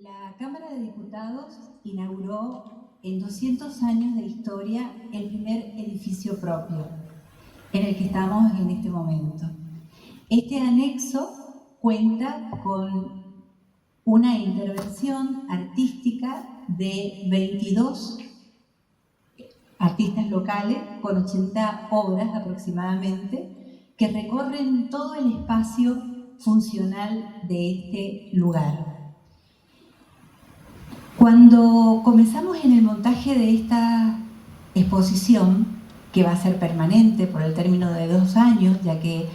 La Cámara de Diputados inauguró en 200 años de historia el primer edificio propio en el que estamos en este momento. Este anexo cuenta con una intervención artística de 22 artistas locales con 80 obras aproximadamente que recorren todo el espacio funcional de este lugar. Cuando comenzamos en el montaje de esta exposición, que va a ser permanente por el término de 2 años, ya que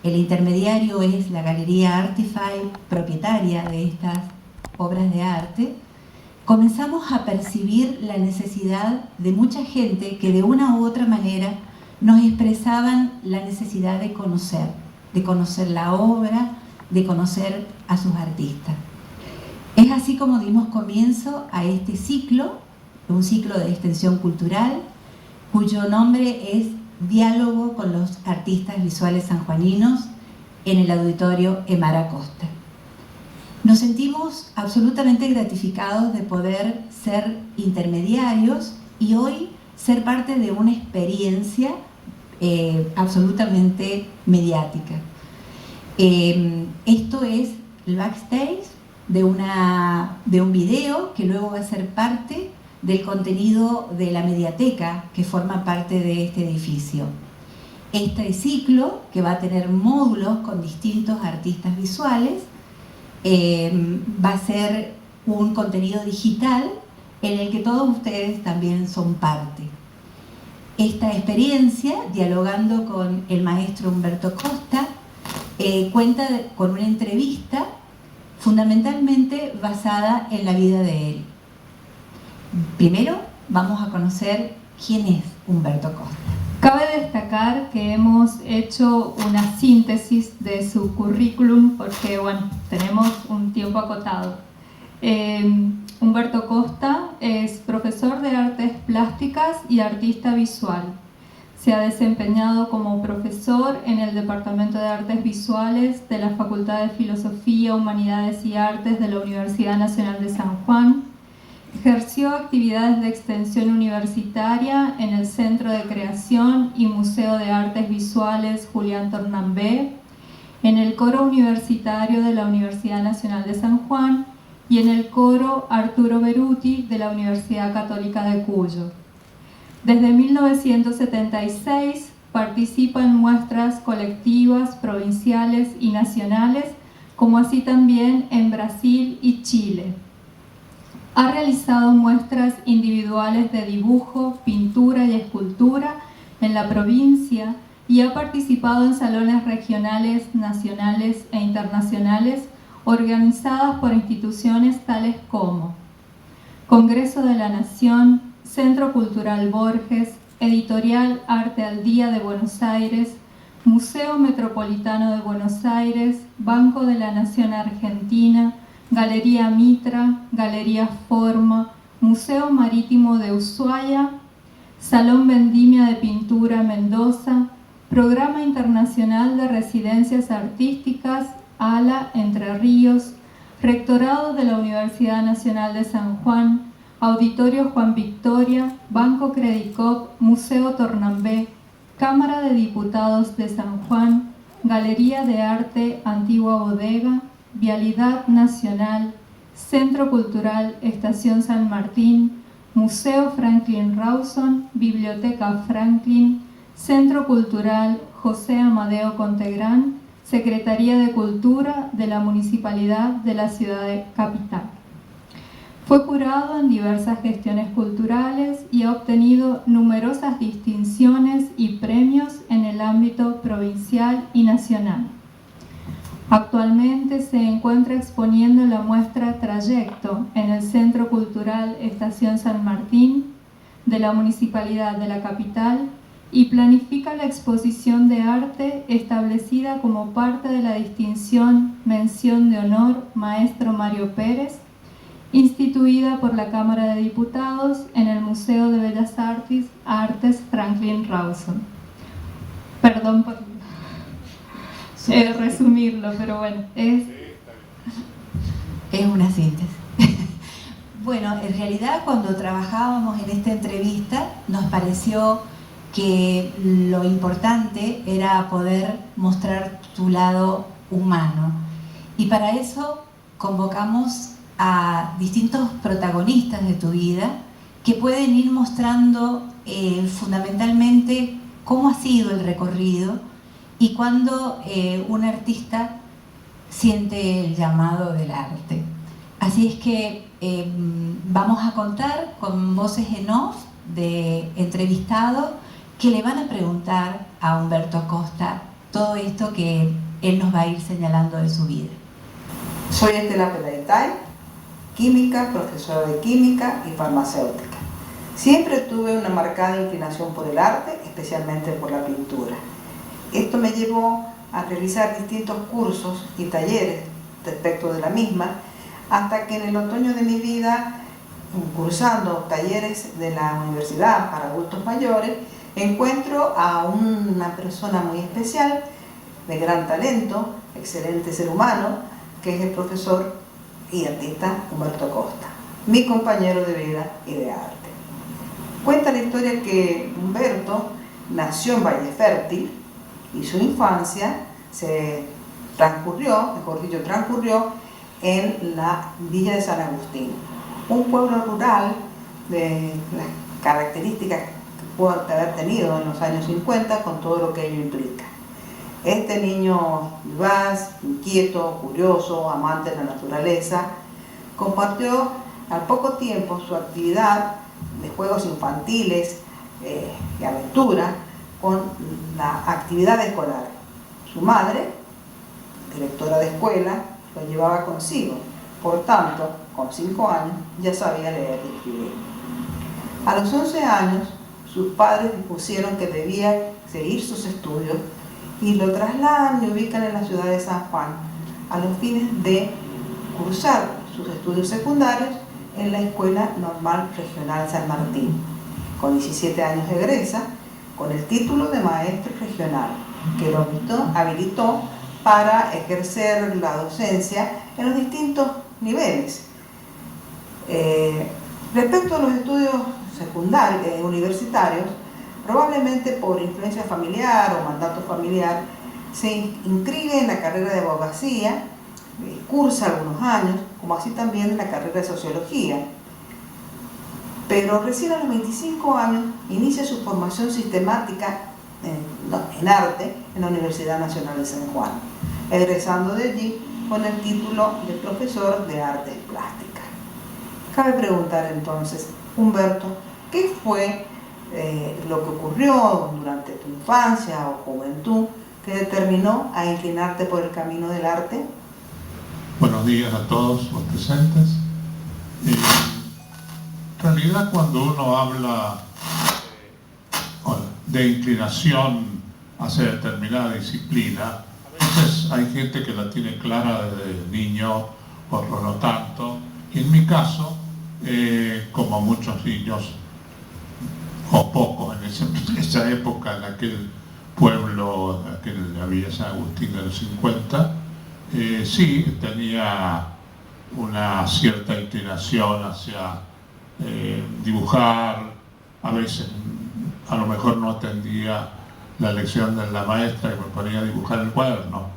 el intermediario es la Galería Artify, propietaria de estas obras de arte, comenzamos a percibir la necesidad de mucha gente que de una u otra manera nos expresaban la necesidad de conocer la obra, de conocer a sus artistas. Es así como dimos comienzo a este ciclo, un ciclo de extensión cultural, cuyo nombre es Diálogo con los artistas visuales sanjuaninos en el Auditorio Emar Acosta. Nos sentimos absolutamente gratificados de poder ser intermediarios y hoy ser parte de una experiencia absolutamente mediática. Esto es el backstage de un video que luego va a ser parte del contenido de la mediateca que forma parte de este edificio. Este ciclo, que va a tener módulos con distintos artistas visuales, va a ser un contenido digital en el que todos ustedes también son parte. Esta experiencia, dialogando con el maestro Humberto Costa, cuenta con una entrevista fundamentalmente basada en la vida de él. Primero vamos a conocer quién es Humberto Costa. Cabe destacar que hemos hecho una síntesis de su currículum porque, bueno, tenemos un tiempo acotado. Humberto Costa es profesor de artes plásticas y artista visual. Se ha desempeñado como profesor en el Departamento de Artes Visuales de la Facultad de Filosofía, Humanidades y Artes de la Universidad Nacional de San Juan. Ejerció actividades de extensión universitaria en el Centro de Creación y Museo de Artes Visuales Julián Tornambé, en el Coro Universitario de la Universidad Nacional de San Juan y en el Coro Arturo Beruti de la Universidad Católica de Cuyo. Desde 1976 participa en muestras colectivas, provinciales y nacionales, como así también en Brasil y Chile. Ha realizado muestras individuales de dibujo, pintura y escultura en la provincia y ha participado en salones regionales, nacionales e internacionales organizadas por instituciones tales como Congreso de la Nación, Centro Cultural Borges, Editorial Arte al Día de Buenos Aires, Museo Metropolitano de Buenos Aires, Banco de la Nación Argentina, Galería Mitra, Galería Forma, Museo Marítimo de Ushuaia, Salón Vendimia de Pintura Mendoza, Programa Internacional de Residencias Artísticas, ALA, Entre Ríos, Rectorado de la Universidad Nacional de San Juan, Auditorio Juan Victoria, Banco Credicop, Museo Tornambé, Cámara de Diputados de San Juan, Galería de Arte Antigua Bodega, Vialidad Nacional, Centro Cultural Estación San Martín, Museo Franklin Rawson, Biblioteca Franklin, Centro Cultural José Amadeo Contegrán, Secretaría de Cultura de la Municipalidad de la Ciudad de Capital. Fue jurado en diversas gestiones culturales y ha obtenido numerosas distinciones y premios en el ámbito provincial y nacional. Actualmente se encuentra exponiendo la muestra Trayecto en el Centro Cultural Estación San Martín de la Municipalidad de la Capital y planifica la exposición de arte establecida como parte de la distinción Mención de Honor Maestro Mario Pérez, instituida por la Cámara de Diputados en el Museo de Bellas Artes Franklin Rawson. Perdón por resumirlo, pero bueno, es una síntesis. Bueno, en realidad cuando trabajábamos en esta entrevista nos pareció que lo importante era poder mostrar tu lado humano. Y para eso convocamos a distintos protagonistas de tu vida que pueden ir mostrando fundamentalmente cómo ha sido el recorrido y cuando un artista siente el llamado del arte. Así es que vamos a contar con voces en off de entrevistados que le van a preguntar a Humberto Acosta todo esto que él nos va a ir señalando de su vida. Soy Estela Pelaytay, química, profesora de química y farmacéutica. Siempre tuve una marcada inclinación por el arte, especialmente por la pintura. Esto me llevó a realizar distintos cursos y talleres respecto de la misma, hasta que en el otoño de mi vida, cursando talleres de la universidad para adultos mayores, encuentro a una persona muy especial, de gran talento, excelente ser humano, que es el profesor y artista Humberto Acosta, mi compañero de vida y de arte. Cuenta la historia que Humberto nació en Valle Fértil y su infancia transcurrió en la Villa de San Agustín, un pueblo rural de las características que pudo haber tenido en los años 50 con todo lo que ello implica. Este niño vivaz, inquieto, curioso, amante de la naturaleza, compartió al poco tiempo su actividad de juegos infantiles y aventura con la actividad escolar. Su madre, directora de escuela, lo llevaba consigo. Por tanto, con 5 años ya sabía leer y escribir. A los 11 años, sus padres dispusieron que debía seguir sus estudios y lo trasladan y ubican en la ciudad de San Juan a los fines de cursar sus estudios secundarios en la Escuela Normal Regional San Martín. Con 17 años egresa con el título de maestro regional, que lo habilitó para ejercer la docencia en los distintos niveles. Respecto a los estudios universitarios, probablemente por influencia familiar o mandato familiar, se inscribe en la carrera de abogacía, cursa algunos años, como así también en la carrera de sociología. Pero recién a los 25 años inicia su formación sistemática en arte en la Universidad Nacional de San Juan, egresando de allí con el título de profesor de artes plásticas. Cabe preguntar entonces, Humberto, ¿qué fue lo que ocurrió durante tu infancia o juventud que determinó a inclinarte por el camino del arte? Buenos días a todos los presentes. En realidad, cuando uno habla de inclinación hacia determinada disciplina, a veces hay gente que la tiene clara desde niño, otros no tanto. Y en mi caso, como muchos niños, o pocos en esa época, en aquel pueblo, en la Villa San Agustín de los 50, sí tenía una cierta inclinación hacia dibujar. A veces a lo mejor no atendía la lección de la maestra y me ponía a dibujar el cuaderno.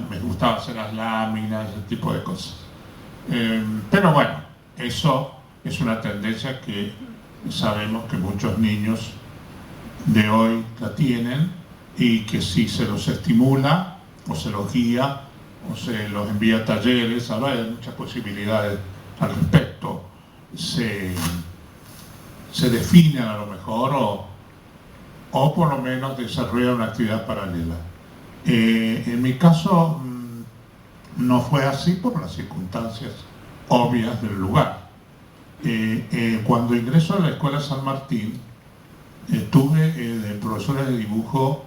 Me gustaba hacer las láminas, ese tipo de cosas. Pero bueno, eso es una tendencia que sabemos que muchos niños de hoy la tienen, y que si se los estimula o se los guía o se los envía a talleres, ahora hay muchas posibilidades al respecto, se definen a lo mejor o por lo menos desarrollan una actividad paralela. En mi caso no fue así por las circunstancias obvias del lugar. Cuando ingreso a la Escuela San Martín, tuve de profesores de dibujo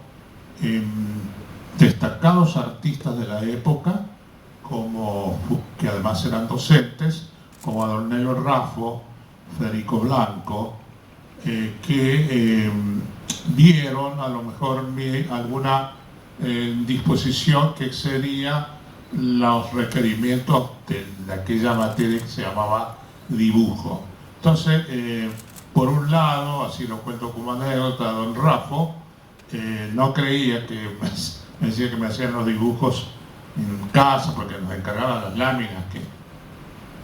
destacados artistas de la época, que además eran docentes, como Adornello Raffo, Federico Blanco, que vieron a lo mejor alguna disposición que excedía los requerimientos de aquella materia que se llamaba dibujo. Entonces, por un lado, así lo cuento como anécdota, don Rafo no creía que me decía que me hacían los dibujos en casa porque nos encargaban las láminas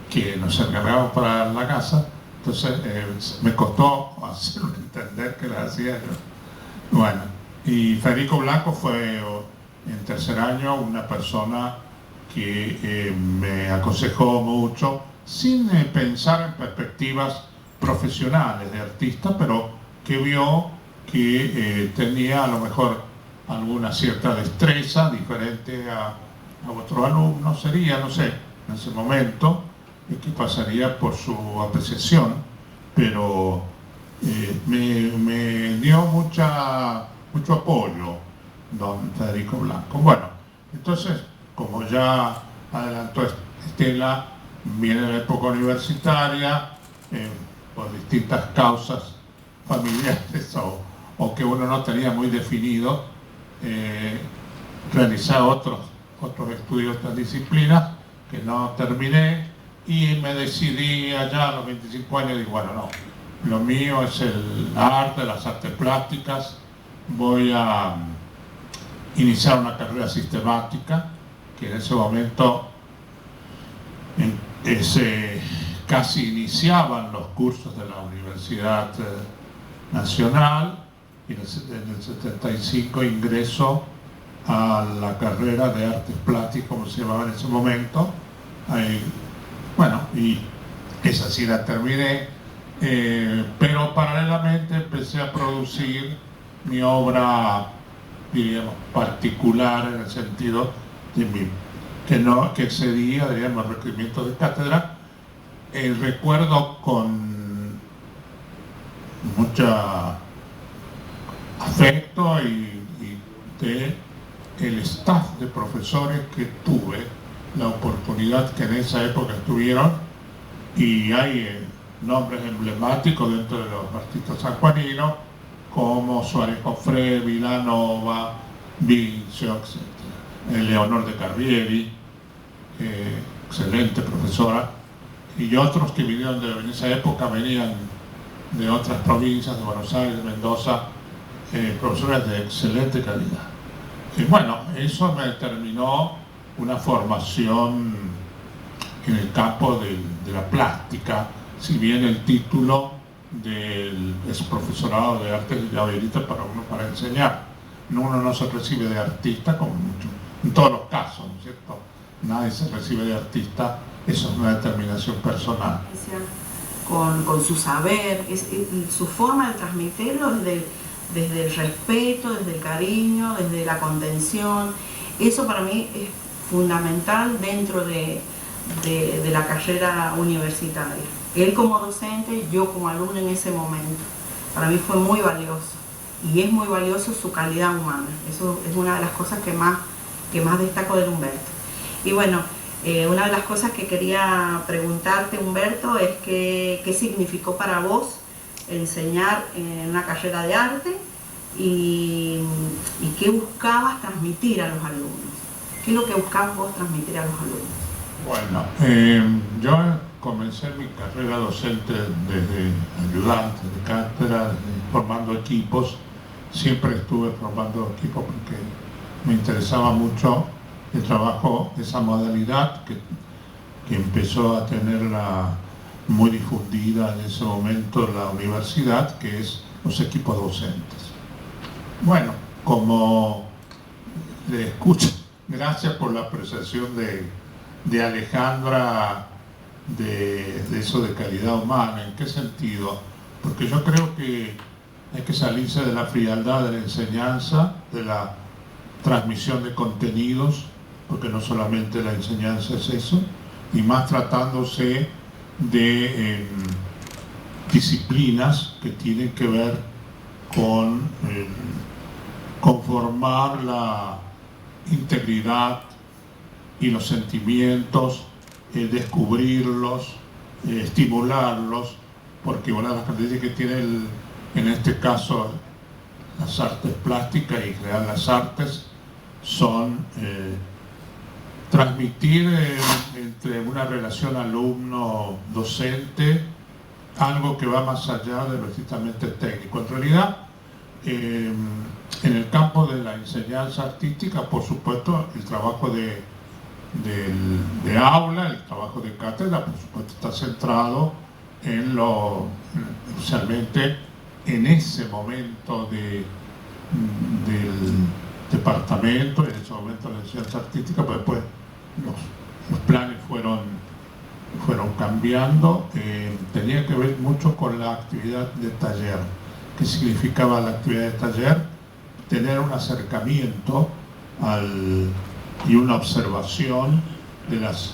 que nos encargábamos para la casa. Entonces me costó hacerlo entender que las hacía yo. Bueno, y Federico Blanco fue en tercer año una persona que me aconsejó mucho sin pensar en perspectivas profesionales de artista, pero que vio que tenía a lo mejor alguna cierta destreza diferente a otros alumnos, sería, no sé, en ese momento, que pasaría por su apreciación, pero me dio mucho apoyo don Federico Blanco. Bueno, entonces, como ya adelantó Estela, viene la época universitaria, por distintas causas familiares o que uno no tenía muy definido, realizar otros estudios de otras disciplinas que no terminé, y me decidí allá a los 25 años, digo, bueno, no, lo mío es el arte, las artes plásticas, voy a iniciar una carrera sistemática, que en ese momento casi iniciaban los cursos de la Universidad Nacional, y en el 75 ingreso a la carrera de artes plásticas, como se llamaba en ese momento. Bueno, y esa sí la terminé, pero paralelamente empecé a producir mi obra, diríamos, particular, en el sentido de que excedía, diríamos, los requerimientos de cátedra. Recuerdo con mucho afecto y de el staff de profesores que tuve la oportunidad que en esa época estuvieron, y hay nombres emblemáticos dentro de los artistas sanjuaninos como Suárez Jofré, Vilanova, Vincio, etc. Leonor de Carrieri, excelente profesora, y otros que vinieron en esa época venían de otras provincias, de Buenos Aires, de Mendoza, profesores de excelente calidad. Y bueno, eso me determinó una formación en el campo de la plástica, si bien el título es profesorado de arte ya habilita para uno para enseñar. Uno no se recibe de artista, como mucho, en todos los casos, ¿no es cierto? Nadie se recibe de artista, eso es una determinación personal. Con su saber, su forma de transmitirlo desde el respeto, desde el cariño, desde la contención. Eso para mí es fundamental dentro de la carrera universitaria. Él como docente, yo como alumno en ese momento, para mí fue muy valioso, y es muy valioso su calidad humana. Eso es una de las cosas que más destaco de Humberto. Y bueno, una de las cosas que quería preguntarte, Humberto, es qué significó para vos enseñar en una carrera de arte y qué buscabas transmitir a los alumnos. ¿Qué es lo que buscabas vos transmitir a los alumnos? Bueno, yo comencé mi carrera docente desde ayudante de cátedra, formando equipos. Siempre estuve formando equipos porque me interesaba mucho el trabajo, esa modalidad que empezó a tenerla muy difundida en ese momento la universidad, que es los equipos docentes. Bueno, como le escucho, gracias por la apreciación de Alejandra de eso de calidad humana. ¿En qué sentido? Porque yo creo que hay que salirse de la frialdad de la enseñanza, de la transmisión de contenidos, porque no solamente la enseñanza es eso, y más tratándose de disciplinas que tienen que ver con conformar la integridad y los sentimientos, descubrirlos, estimularlos, porque una de las características que tiene en este caso las artes plásticas y crear las artes son transmitir entre una relación alumno-docente algo que va más allá de lo estrictamente técnico. En realidad, en el campo de la enseñanza artística, por supuesto, el trabajo de aula, el trabajo de cátedra, por supuesto, está centrado en especialmente en ese momento del departamento, en ese momento de la enseñanza artística, pues después los planes fueron cambiando. Tenía que ver mucho con la actividad de taller. ¿Qué significaba la actividad de taller? Tener un acercamiento y una observación de las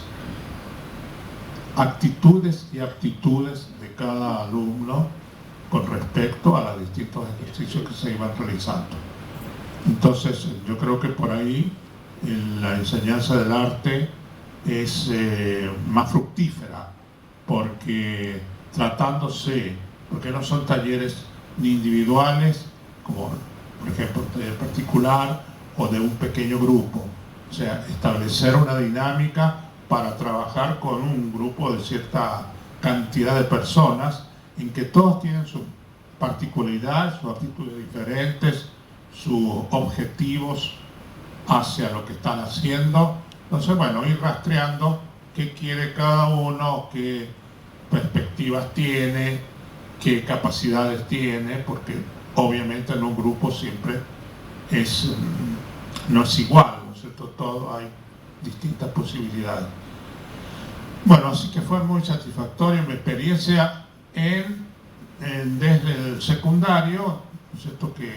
actitudes y aptitudes de cada alumno con respecto a los distintos ejercicios que se iban realizando. Entonces, yo creo que por ahí la enseñanza del arte es más fructífera, porque porque no son talleres ni individuales, como por ejemplo un taller particular o de un pequeño grupo. O sea, establecer una dinámica para trabajar con un grupo de cierta cantidad de personas en que todos tienen sus particularidades, sus actitudes diferentes, sus objetivos hacia lo que están haciendo. Entonces, bueno, ir rastreando qué quiere cada uno, qué perspectivas tiene, qué capacidades tiene, porque obviamente en un grupo siempre no es igual, ¿no es cierto? Todo hay distintas posibilidades. Bueno, así que fue muy satisfactoria mi experiencia desde el secundario, ¿no es cierto? Que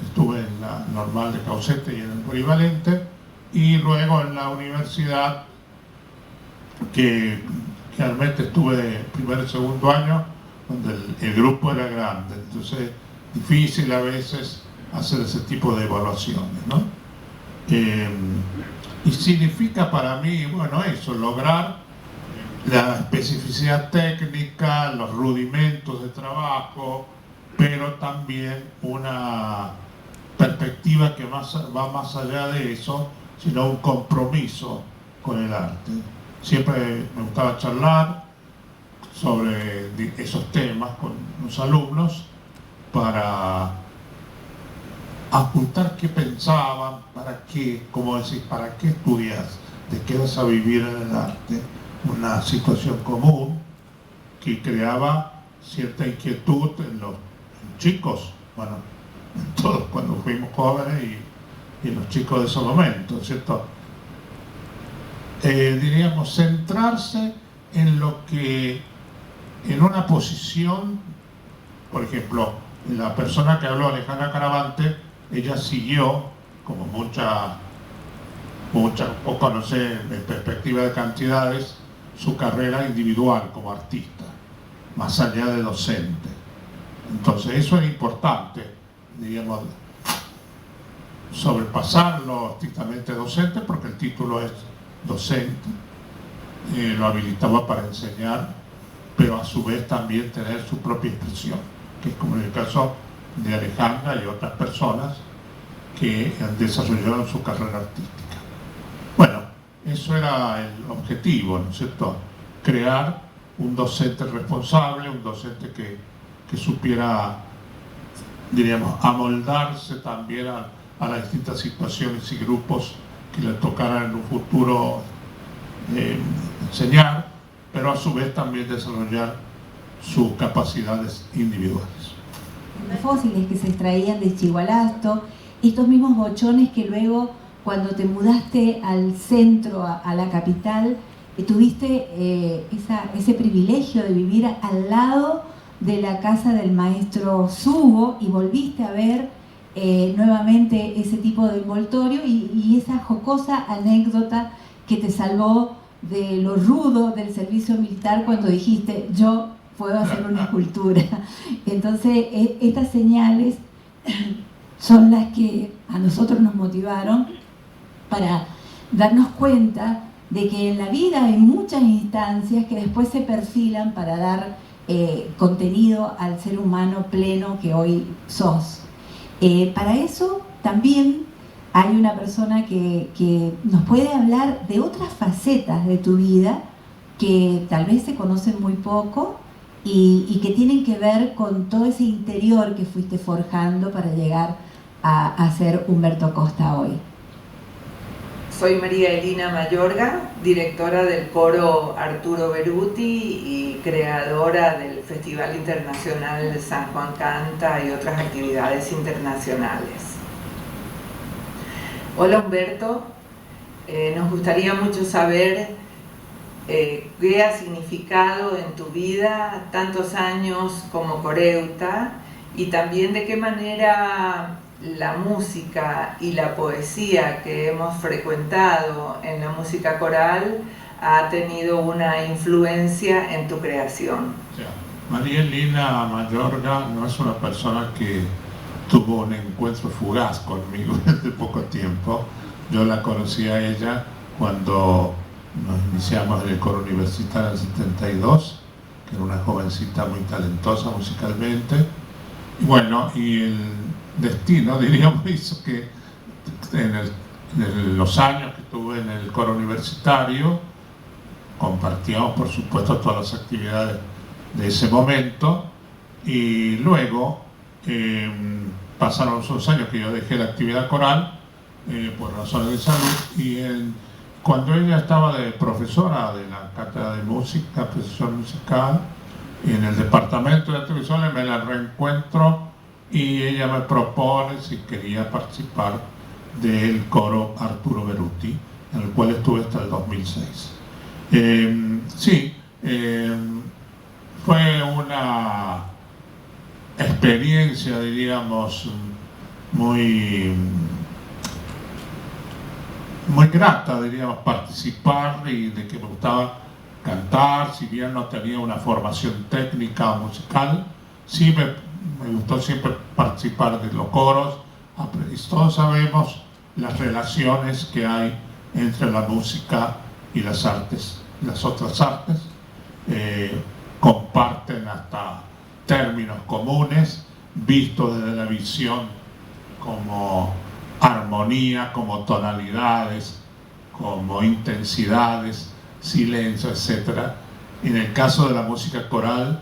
estuve en la normal de Caucete y en el polivalente, y luego en la universidad, que realmente estuve primero y segundo año, donde el grupo era grande, entonces difícil a veces hacer ese tipo de evaluaciones, ¿no? Y significa para mí, bueno, eso, lograr la especificidad técnica, los rudimentos de trabajo, pero también una perspectiva que va más allá de eso, sino un compromiso con el arte. Siempre me gustaba charlar sobre esos temas con los alumnos para apuntar qué pensaban, para qué, como decís, para qué estudias, de qué vas a vivir en el arte, una situación común que creaba cierta inquietud en los chicos, bueno, en todos cuando fuimos jóvenes y en los chicos de ese momento, ¿cierto? Diríamos, centrarse en lo que, en una posición, por ejemplo, la persona que habló, Alejandra Caravante, ella siguió, como mucha, poco, no sé, en perspectiva de cantidades, su carrera individual como artista, más allá de docente. Entonces eso era importante, diríamos, sobrepasar lo estrictamente docente, porque el título es docente, lo habilitaba para enseñar, pero a su vez también tener su propia expresión, que es como en el caso de Alejandra y otras personas que desarrollaron su carrera artística. Bueno, eso era el objetivo, ¿no es cierto? Crear un docente responsable, un docente que supiera, diríamos, amoldarse también a las distintas situaciones y grupos que le tocaran en un futuro enseñar, pero a su vez también desarrollar sus capacidades individuales. Los fósiles que se extraían de Chigualasto, estos mismos bochones que luego, cuando te mudaste al centro, a la capital, tuviste ese privilegio de vivir al lado de la casa del maestro Sugo y volviste a ver nuevamente ese tipo de envoltorio y esa jocosa anécdota que te salvó de lo rudo del servicio militar cuando dijiste, yo puedo hacer una escultura. Entonces, estas señales son las que a nosotros nos motivaron para darnos cuenta de que en la vida hay muchas instancias que después se perfilan para dar contenido al ser humano pleno que hoy sos. Para eso también hay una persona que nos puede hablar de otras facetas de tu vida que tal vez se conocen muy poco y que tienen que ver con todo ese interior que fuiste forjando para llegar a ser Humberto Costa hoy. Soy María Elina Mayorga, directora del coro Arturo Beruti y creadora del Festival Internacional San Juan Canta y otras actividades internacionales. Hola Humberto, nos gustaría mucho saber qué ha significado en tu vida tantos años como coreuta y también de qué manera la música y la poesía que hemos frecuentado en la música coral ha tenido una influencia en tu creación. María Elina Mayorga no es una persona que tuvo un encuentro fugaz conmigo desde poco tiempo. Yo la conocí a ella cuando nos iniciamos en el coro universitario en el 72, que era una jovencita muy talentosa musicalmente. Y bueno, y el destino, diríamos, hizo que en los años que estuve en el coro universitario compartíamos, por supuesto, todas las actividades de ese momento, y luego pasaron esos años que yo dejé la actividad coral por razones de salud, y cuando ella estaba de profesora de la cátedra de música, precisión musical, en el departamento de arte visual, me la reencuentro y ella me propone si quería participar del coro Arturo Beruti, en el cual estuve hasta el 2006. Fue una experiencia, diríamos, muy grata, diríamos, participar, y de que me gustaba cantar. Si bien no tenía una formación técnica o musical, sí me gustó siempre participar de los coros. Y todos sabemos las relaciones que hay entre la música y las artes, las otras artes. Comparten hasta términos comunes, vistos desde la visión como armonía, como tonalidades, como intensidades, silencio, etc. En el caso de la música coral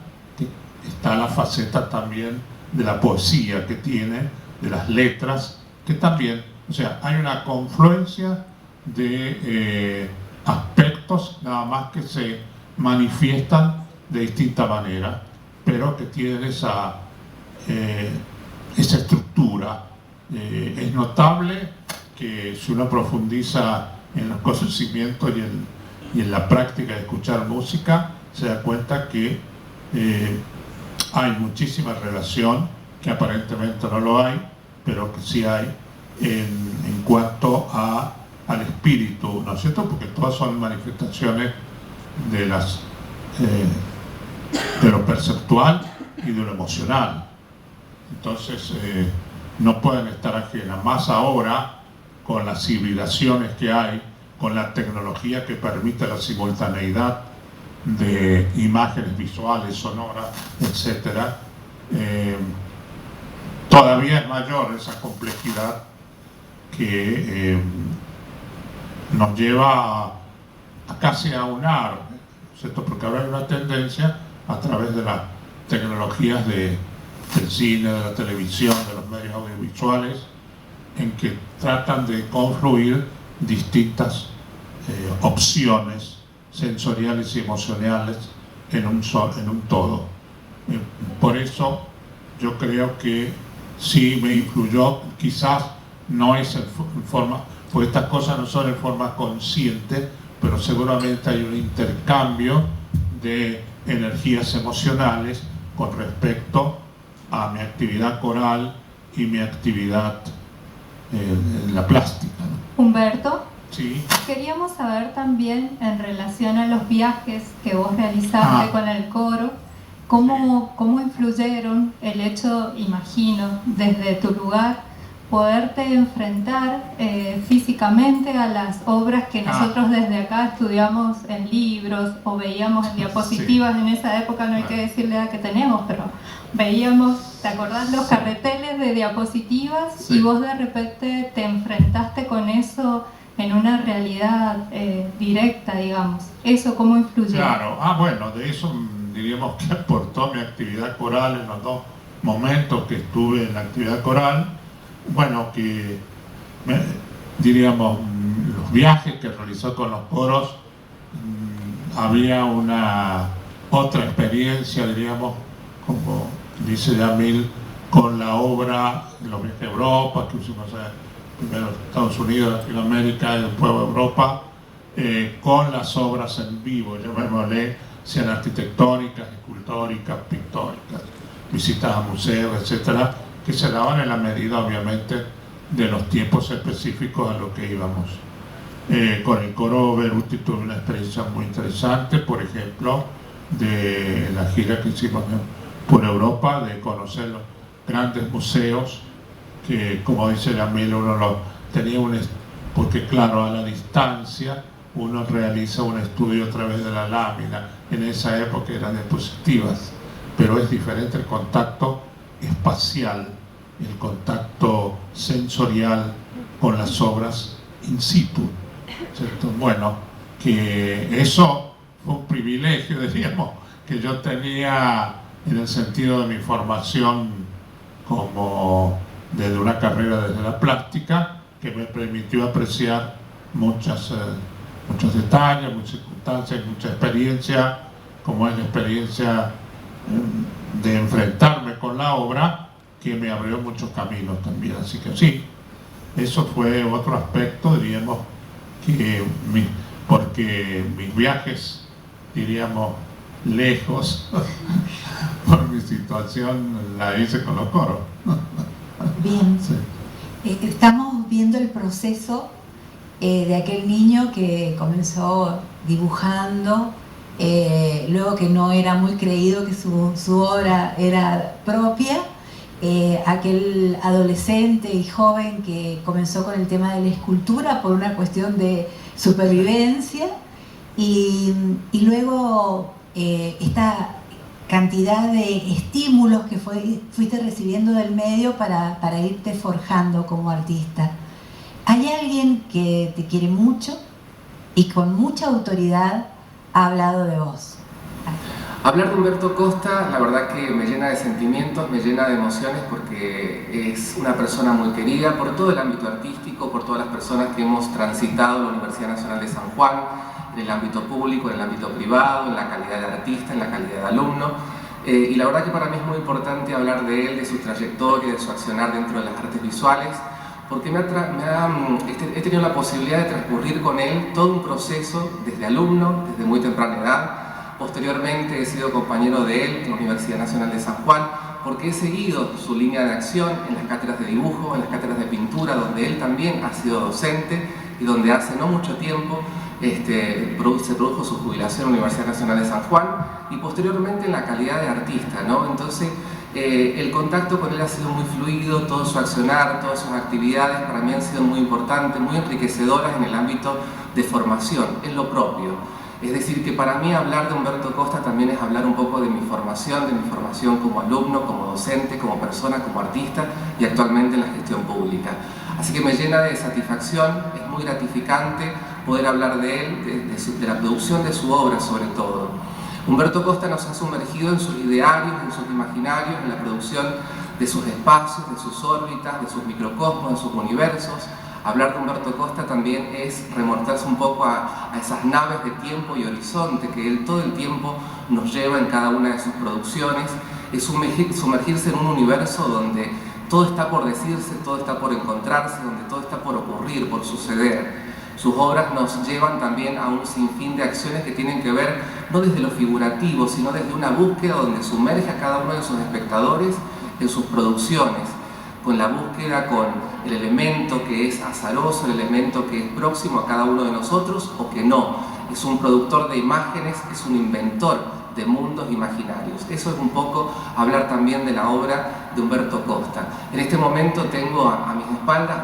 está la faceta también de la poesía que tiene, de las letras, que también, o sea, hay una confluencia de aspectos nada más que se manifiestan de distinta manera, pero que tienen esa estructura. Es notable que si uno profundiza en los conocimientos y en la práctica de escuchar música, se da cuenta que hay muchísima relación, que aparentemente no lo hay, pero que sí hay en cuanto al espíritu, ¿no es cierto? Porque todas son manifestaciones de lo perceptual y de lo emocional. Entonces no pueden estar ajenas, más ahora con las hibridaciones que hay, con la tecnología que permite la simultaneidad de imágenes visuales, sonoras, etc. Todavía es mayor esa complejidad que nos lleva a casi aunar, ¿cierto? Porque ahora hay una tendencia a través de las tecnologías del cine, de la televisión, de los medios audiovisuales, en que tratan de confluir distintas opciones sensoriales y emocionales en un todo. Por eso yo creo que sí me influyó, quizás no es en forma, porque estas cosas no son en forma consciente, pero seguramente hay un intercambio de energías emocionales con respecto a mi actividad coral y mi actividad en la plástica, ¿no? Humberto, Sí. queríamos saber también en relación a los viajes que vos realizaste con el coro, ¿cómo influyeron el hecho, imagino, desde tu lugar, poderte enfrentar físicamente a las obras que nosotros desde acá estudiamos en libros o veíamos en diapositivas. En esa época no hay que decir la edad que tenemos, pero veíamos, ¿te acordás? Los carreteles de diapositivas, y vos de repente te enfrentaste con eso en una realidad directa, digamos. ¿Eso cómo influyó? Claro, bueno, de eso diríamos que aportó mi actividad coral en los 2 momentos que estuve en la actividad coral. Bueno, que diríamos, los viajes que realizó con los coros, había una otra experiencia, diríamos, como dice Yamil, con la obra de los viajes a Europa, que hicimos primero Estados Unidos, Latinoamérica y después Europa, con las obras en vivo, llamémosle, sean arquitectónicas, escultóricas, pictóricas, visitas a museos, etcétera, que se daban en la medida, obviamente, de los tiempos específicos a los que íbamos. Con el coro Beruti tuve una experiencia muy interesante, por ejemplo, de la gira que hicimos por Europa, de conocer los grandes museos, que, como dice Yamil, uno tenía porque claro, a la distancia uno realiza un estudio a través de la lámina. En esa época eran diapositivas, pero es diferente el contacto espacial, el contacto sensorial con las obras in situ, ¿cierto? Bueno, que eso fue un privilegio, diríamos, que yo tenía en el sentido de mi formación como desde una carrera desde la plástica, que me permitió apreciar muchos detalles, muchas circunstancias, mucha experiencia, como es la experiencia de enfrentarme con la obra, que me abrió muchos caminos también. Así que sí, eso fue otro aspecto, diríamos, porque mis viajes, diríamos, lejos, por mi situación, la hice con los coros. Bien, Sí. Estamos viendo el proceso de aquel niño que comenzó dibujando, luego que no era muy creído que su obra era propia, aquel adolescente y joven que comenzó con el tema de la escultura por una cuestión de supervivencia, y luego esta cantidad de estímulos que fuiste recibiendo del medio para irte forjando como artista. Hay alguien que te quiere mucho y con mucha autoridad ha hablado de vos. Hablar de Humberto Costa, la verdad que me llena de sentimientos, me llena de emociones, porque es una persona muy querida por todo el ámbito artístico, por todas las personas que hemos transitado la Universidad Nacional de San Juan, en el ámbito público, en el ámbito privado, en la calidad de artista, en la calidad de alumno. Y la verdad que para mí es muy importante hablar de él, de su trayectoria, de su accionar dentro de las artes visuales, porque he tenido la posibilidad de transcurrir con él todo un proceso desde alumno, desde muy temprana edad. Posteriormente he sido compañero de él en la Universidad Nacional de San Juan, porque he seguido su línea de acción en las cátedras de dibujo, en las cátedras de pintura, donde él también ha sido docente y donde hace no mucho tiempo se produjo su jubilación en la Universidad Nacional de San Juan, y posteriormente en la calidad de artista, ¿no? Entonces el contacto con él ha sido muy fluido, todo su accionar, todas sus actividades para mí han sido muy importantes, muy enriquecedoras en el ámbito de formación, es lo propio. Es decir, que para mí hablar de Humberto Costa también es hablar un poco de mi formación como alumno, como docente, como persona, como artista y actualmente en la gestión pública. Así que me llena de satisfacción, es muy gratificante poder hablar de él, de la producción de su obra sobre todo. Humberto Costa nos ha sumergido en sus idearios, en sus imaginarios, en la producción de sus espacios, de sus órbitas, de sus microcosmos, de sus universos. Hablar de Humberto Costa también es remontarse un poco a esas naves de tiempo y horizonte que él todo el tiempo nos lleva en cada una de sus producciones. Es sumergirse en un universo donde todo está por decirse, todo está por encontrarse, donde todo está por ocurrir, por suceder. Sus obras nos llevan también a un sinfín de acciones que tienen que ver no desde lo figurativo, sino desde una búsqueda donde sumerge a cada uno de sus espectadores en sus producciones, con la búsqueda, con el elemento que es azaroso, el elemento que es próximo a cada uno de nosotros o que no. Es un productor de imágenes, es un inventor de mundos imaginarios. Eso es un poco hablar también de la obra de Humberto Costa. En este momento tengo a mis espaldas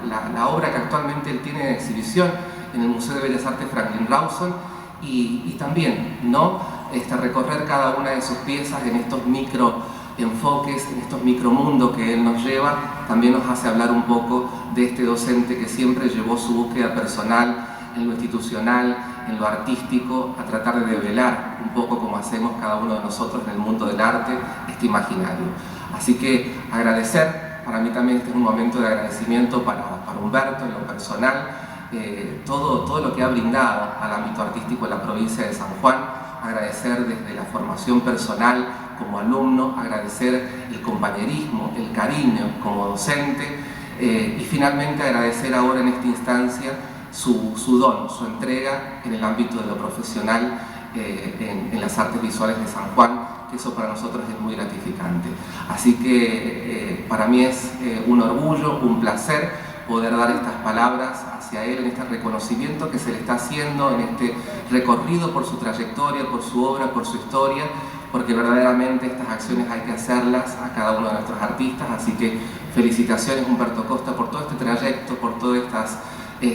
la obra que actualmente él tiene en exhibición en el Museo de Bellas Artes Franklin Rawson, y también, ¿no?, recorrer cada una de sus piezas en estos micro enfoques, en estos micromundos que él nos lleva, también nos hace hablar un poco de este docente que siempre llevó su búsqueda personal en lo institucional, en lo artístico, a tratar de develar un poco como hacemos cada uno de nosotros en el mundo del arte, este imaginario. Así que agradecer, para mí también este es un momento de agradecimiento para Humberto en lo personal, todo lo que ha brindado al ámbito artístico en la provincia de San Juan, agradecer desde la formación personal como alumno, agradecer el compañerismo, el cariño como docente, y finalmente agradecer ahora en esta instancia su don, su entrega en el ámbito de lo profesional en las artes visuales de San Juan, que eso para nosotros es muy gratificante. Así que para mí es un orgullo, un placer poder dar estas palabras hacia él en este reconocimiento que se le está haciendo en este recorrido por su trayectoria, por su obra, por su historia, porque verdaderamente estas acciones hay que hacerlas a cada uno de nuestros artistas. Así que felicitaciones, Humberto Costa, por todo este trayecto, por todas estas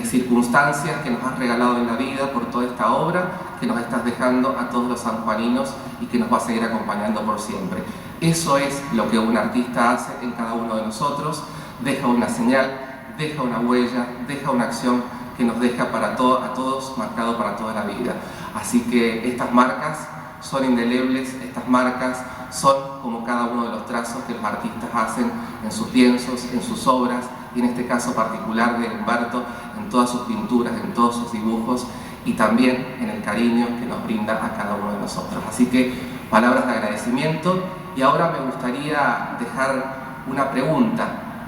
circunstancias que nos has regalado en la vida, por toda esta obra que nos estás dejando a todos los sanjuaninos y que nos va a seguir acompañando por siempre. Eso es lo que un artista hace en cada uno de nosotros: deja una señal, deja una huella, deja una acción que nos deja a todos marcado para toda la vida. Así que estas marcas son indelebles, estas marcas son como cada uno de los trazos que los artistas hacen en sus lienzos, en sus obras, y en este caso particular de Humberto, en todas sus pinturas, en todos sus dibujos, y también en el cariño que nos brinda a cada uno de nosotros. Así que palabras de agradecimiento, y ahora me gustaría dejar una pregunta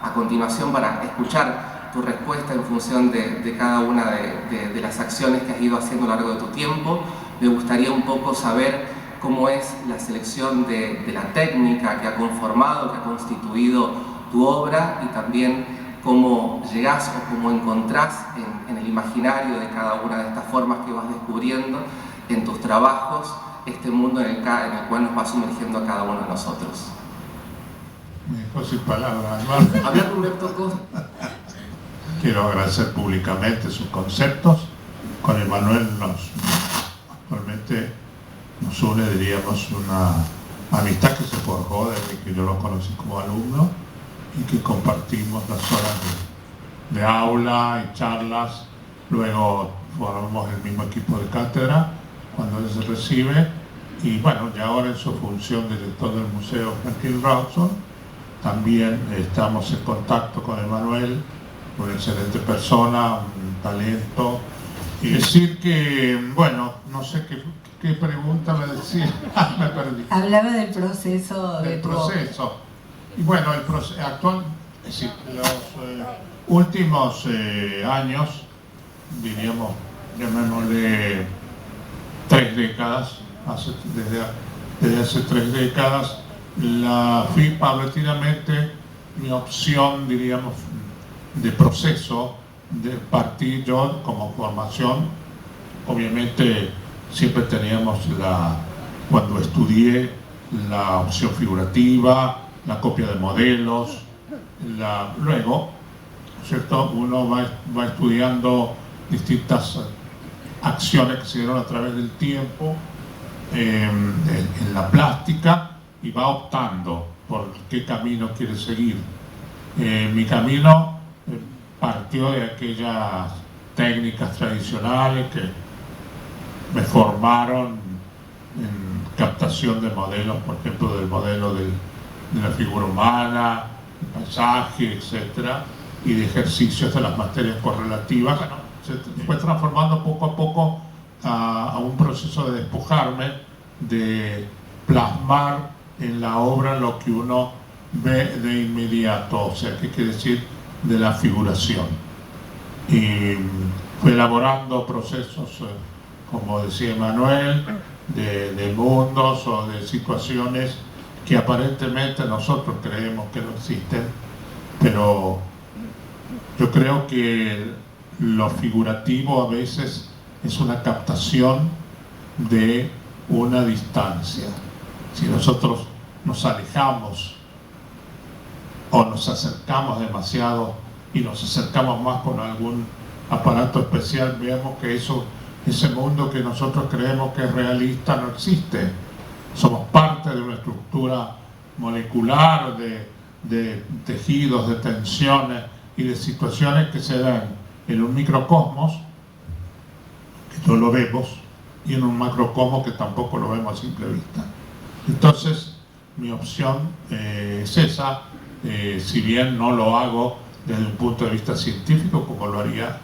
a continuación para escuchar tu respuesta en función de cada una de las acciones que has ido haciendo a lo largo de tu tiempo. Me gustaría un poco saber cómo es la selección de la técnica que ha conformado, que ha constituido tu obra, y también cómo llegás o cómo encontrás en el imaginario de cada una de estas formas que vas descubriendo en tus trabajos este mundo en el cual nos va sumergiendo a cada uno de nosotros. Me dejó sin palabras, hermano. Hablar con Humberto Costa. Quiero agradecer públicamente sus conceptos. Con Emanuel actualmente nos une, diríamos, una amistad que se forjó desde que yo lo conocí como alumno, y que compartimos las horas de aula y charlas. Luego formamos el mismo equipo de cátedra cuando él se recibe, y bueno, ya ahora en su función de director del Museo Franklin Rawson también estamos en contacto con Emanuel, una excelente persona, un talento. Y decir que, bueno, no sé qué pregunta me decía, me perdí. Hablaba del proceso de tu proceso. Y bueno, el proceso actual, es decir, los últimos años, diríamos, llamémosle 3 décadas, desde hace 3 décadas, fui paulatinamente mi opción, diríamos, de proceso, de partir yo como formación. Obviamente siempre teníamos cuando estudié, la opción figurativa, la copia de modelos, luego, ¿cierto?, uno va estudiando distintas acciones que se dieron a través del tiempo en la plástica, y va optando por qué camino quiere seguir. Mi camino partió de aquellas técnicas tradicionales que me formaron en captación de modelos, por ejemplo, del modelo de la figura humana, el paisaje, etcétera, y de ejercicios de las materias correlativas. Bueno, se fue transformando poco a poco a un proceso de despojarme, de plasmar en la obra lo que uno ve de inmediato, o sea, ¿qué quiere decir? De la figuración. Y fue elaborando procesos, como decía Emanuel, de mundos o de situaciones que aparentemente nosotros creemos que no existen, pero yo creo que lo figurativo a veces es una captación de una distancia. Si nosotros nos alejamos o nos acercamos demasiado y nos acercamos más con algún aparato especial, vemos que ese mundo que nosotros creemos que es realista no existe. Somos parte de una estructura molecular de tejidos, de tensiones y de situaciones que se dan en un microcosmos, que no lo vemos, y en un macrocosmos que tampoco lo vemos a simple vista. Entonces, mi opción es esa, si bien no lo hago desde un punto de vista científico, como lo haría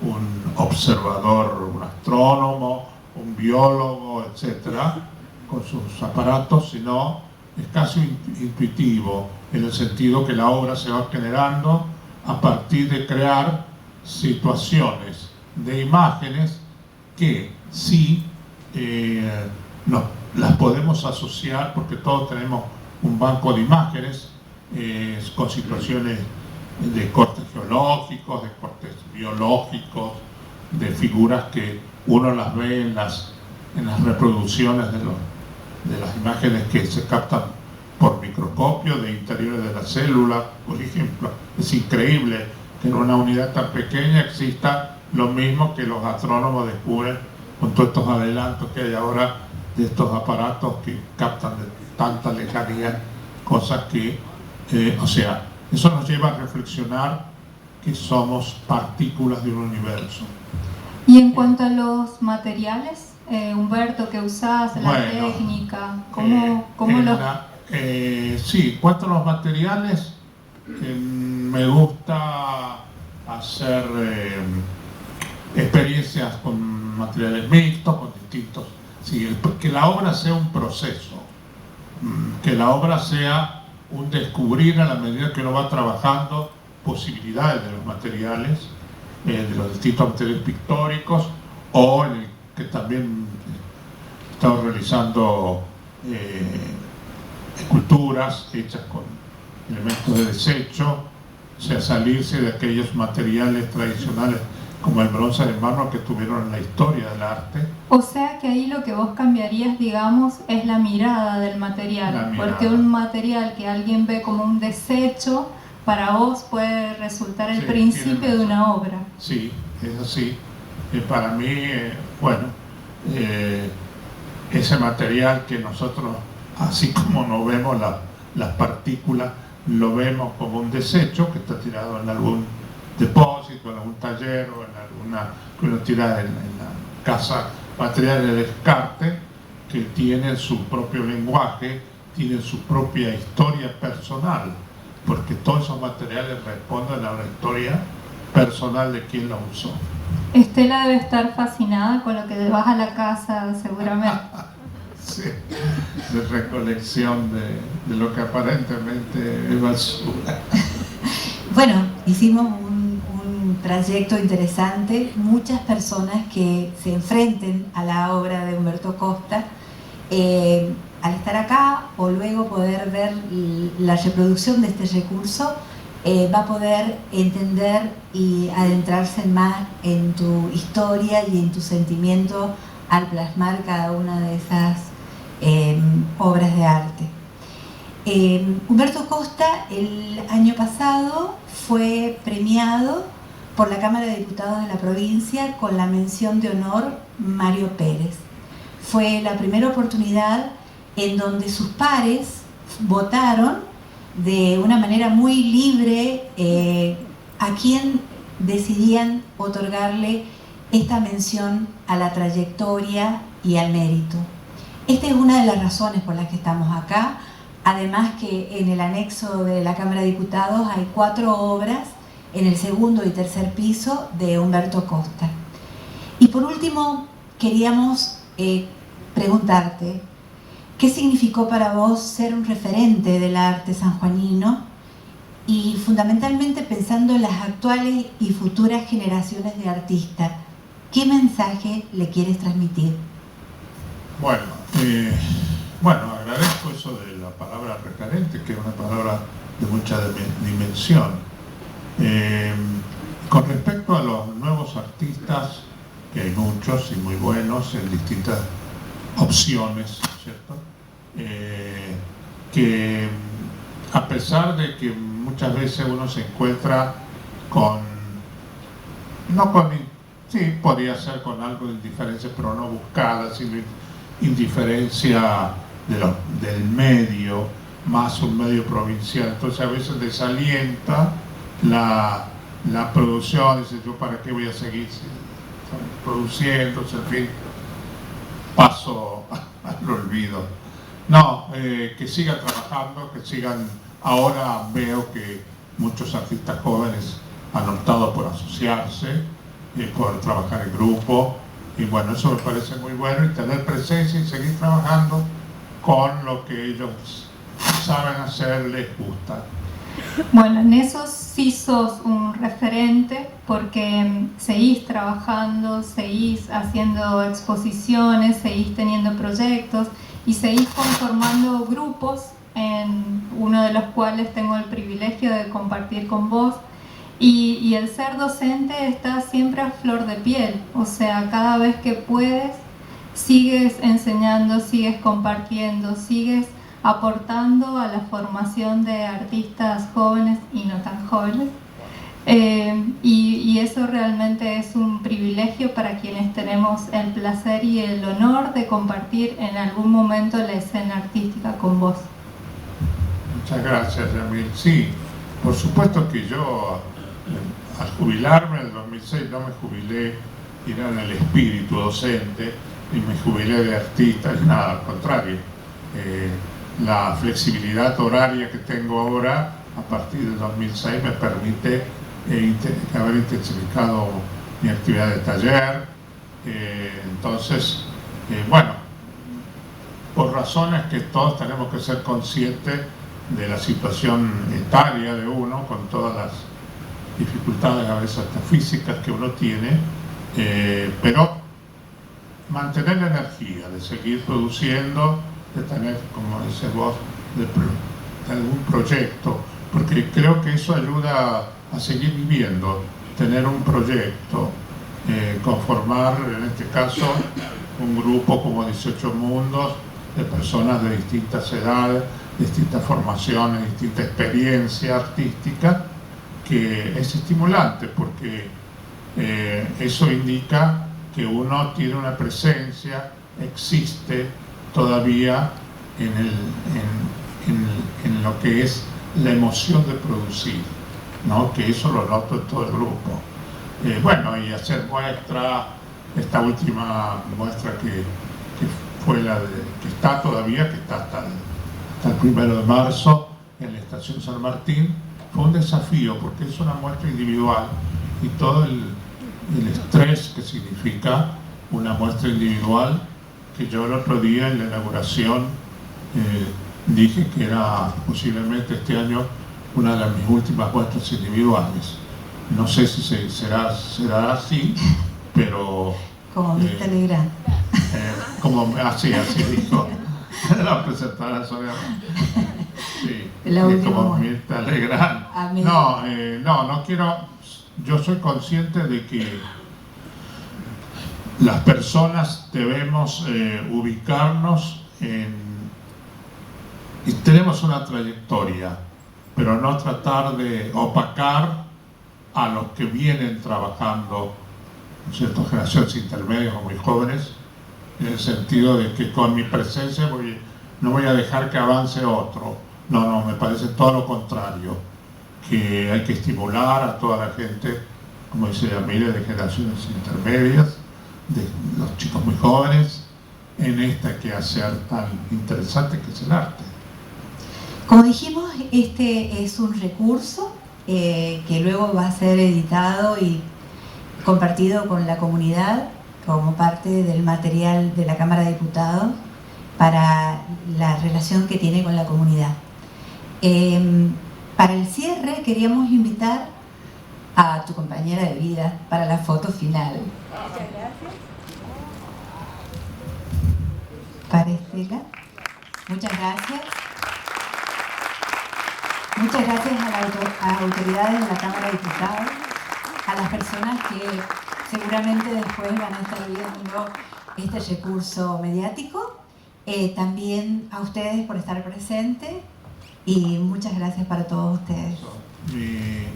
un observador, un astrónomo, un biólogo, etcétera, con sus aparatos, sino es casi intuitivo, en el sentido que la obra se va generando a partir de crear situaciones de imágenes que sí las podemos asociar, porque todos tenemos un banco de imágenes con situaciones de cortes geológicos, de cortes biológicos, de figuras que uno las ve en las reproducciones de las imágenes que se captan por microscopio de interiores de la célula, por ejemplo. Es increíble que en una unidad tan pequeña exista lo mismo que los astrónomos descubren con todos estos adelantos que hay ahora de estos aparatos que captan de tanta lejanía cosas que, o sea, eso nos lleva a reflexionar que somos partículas de un universo. Y en cuanto a los materiales, Humberto, que usás, la técnica, ¿cómo los...? Sí, en cuanto a los materiales, me gusta hacer experiencias con materiales mixtos, con distintos... Sí, que la obra sea un proceso, que la obra sea un descubrir a la medida que uno va trabajando posibilidades de los materiales, de los distintos materiales pictóricos, o en el que también he estado realizando esculturas hechas con elementos de desecho, o sea, salirse de aquellos materiales tradicionales como el bronce de mármol que tuvieron en la historia del arte. O sea que ahí lo que vos cambiarías, digamos, es la mirada del material, porque un material que alguien ve como un desecho, para vos puede resultar el principio de una obra. Sí, es así. Para mí, ese material que nosotros, así como no vemos las partículas, lo vemos como un desecho que está tirado en algún depósito, en algún taller o en alguna que uno tira en la casa material de descarte, que tienen su propio lenguaje, tienen su propia historia personal, porque todos esos materiales responden a una historia personal de quien los usó. Estela debe estar fascinada con lo que vas a la casa, seguramente. Sí, de recolección de lo que aparentemente es basura. Bueno, hicimos un trayecto interesante, muchas personas que se enfrenten a la obra de Humberto Costa, al estar acá o luego poder ver la reproducción de este recurso, va a poder entender y adentrarse más en tu historia y en tu sentimiento al plasmar cada una de esas obras de arte. Humberto Costa el año pasado fue premiado por la Cámara de Diputados de la provincia con la mención de honor Mario Pérez. Fue la primera oportunidad en donde sus pares votaron de una manera muy libre a quién decidían otorgarle esta mención a la trayectoria y al mérito. Esta es una de las razones por las que estamos acá. Además que en el anexo de la Cámara de Diputados hay 4 obras en el segundo y tercer piso de Humberto Costa. Y por último, queríamos preguntarte, ¿qué significó para vos ser un referente del arte sanjuanino? Y fundamentalmente pensando en las actuales y futuras generaciones de artistas, ¿qué mensaje le quieres transmitir? Bueno, agradezco eso de la palabra referente, que es una palabra de mucha dimensión. Con respecto a los nuevos artistas, que hay muchos y muy buenos en distintas opciones, ¿cierto? Que a pesar de que muchas veces uno se encuentra sí, podría ser con algo de indiferencia, pero no buscada, sino indiferencia del medio, más un medio provincial. Entonces a veces desalienta la producción, dice yo para qué voy a seguir produciendo, en fin, paso al olvido. No, que sigan trabajando, que sigan. Ahora veo que muchos artistas jóvenes han optado por asociarse, por trabajar en grupo, y bueno, eso me parece muy bueno, y tener presencia y seguir trabajando con lo que ellos saben hacer, les gusta. Bueno, en eso sí sos un referente porque seguís trabajando, seguís haciendo exposiciones, seguís teniendo proyectos y seguís conformando grupos, en uno de los cuales tengo el privilegio de compartir con vos. Y el ser docente está siempre a flor de piel, o sea, cada vez que puedes, sigues enseñando, sigues compartiendo, sigues aportando a la formación de artistas jóvenes y no tan jóvenes. Y eso realmente es un privilegio para quienes tenemos el placer y el honor de compartir en algún momento la escena artística con vos. Muchas gracias, Yamil. Sí, por supuesto que yo, al jubilarme en el 2006, no me jubilé y no en el espíritu docente, ni me jubilé de artista, ni nada, al contrario. La flexibilidad horaria que tengo ahora, a partir del 2006, me permite haber intensificado mi actividad de taller. Entonces, bueno, por razones que todos tenemos que ser conscientes de la situación etaria de uno, con todas las dificultades a veces hasta físicas que uno tiene, pero mantener la energía de seguir produciendo, de tener, como dices vos, de algún proyecto, porque creo que eso ayuda a seguir viviendo, tener un proyecto, conformar, en este caso, un grupo como 18 Mundos, de personas de distintas edades, distintas formaciones, distinta experiencia artística, que es estimulante porque eso indica que uno tiene una presencia, existe todavía en lo que es la emoción de producir, ¿no? Que eso lo noto en todo el grupo. Bueno, y hacer muestra, esta última muestra que fue que está todavía, que está hasta el 1 de marzo en la Estación San Martín, fue un desafío porque es una muestra individual y todo el estrés que significa una muestra individual, que yo el otro día en la inauguración dije que era posiblemente este año una de mis últimas muestras individuales. No sé si será así, pero... Como Mirta Legrand. Así dijo la presentadora Sonia. Sí, la última como Mirta Legrand. No quiero. Yo soy consciente de que las personas debemos ubicarnos y tenemos una trayectoria, pero no tratar de opacar a los que vienen trabajando, ¿no es cierto?, generaciones intermedias o muy jóvenes, en el sentido de que con mi presencia no voy a dejar que avance otro. No, me parece todo lo contrario, que hay que estimular a toda la gente, como dice Yamile, de generaciones intermedias, de los chicos muy jóvenes, en esta quehacer tan interesante que es el arte. Como dijimos, este es un recurso que luego va a ser editado y compartido con la comunidad como parte del material de la Cámara de Diputados para la relación que tiene con la comunidad. Para el cierre queríamos invitar a tu compañera de vida para la foto final. Muchas gracias. Para Estela. Muchas gracias. Muchas gracias a las autoridades de la Cámara de Diputados, a las personas que seguramente después van a estar viendo este recurso mediático. También a ustedes por estar presentes y muchas gracias para todos ustedes.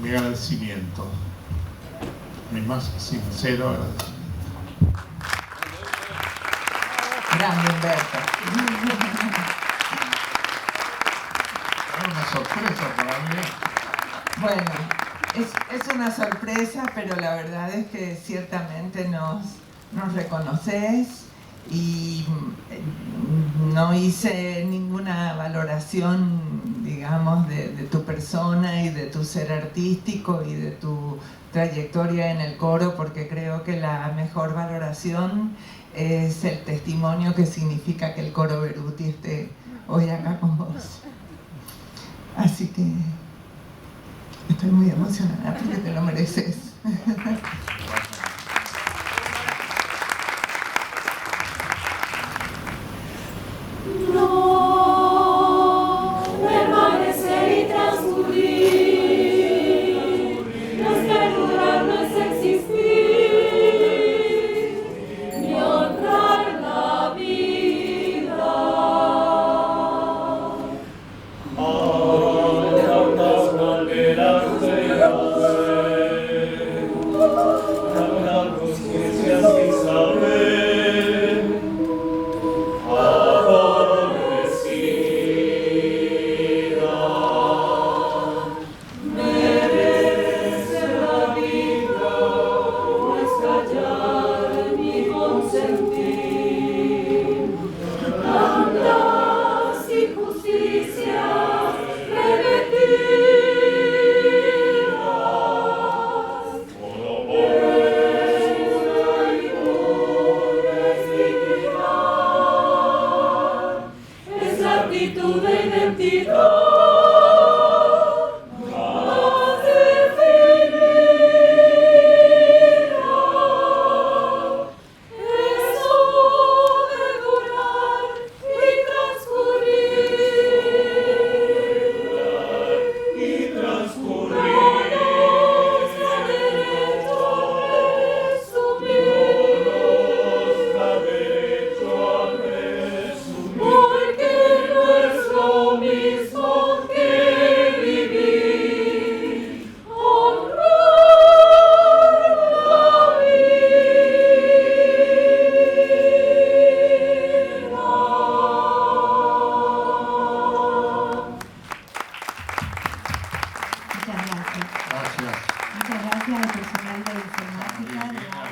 Mi agradecimiento, mi más sincero agradecimiento. Grande, Humberto. Es una sorpresa para mí. Bueno, es una sorpresa, pero la verdad es que ciertamente nos reconoces y no hice ninguna valoración, digamos, de tu persona y de tu ser artístico y de tu trayectoria en el coro, porque creo que la mejor valoración es el testimonio que significa que el coro Beruti esté hoy acá con vos. Así que estoy muy emocionada porque te lo mereces. Muchas gracias al personal de informática.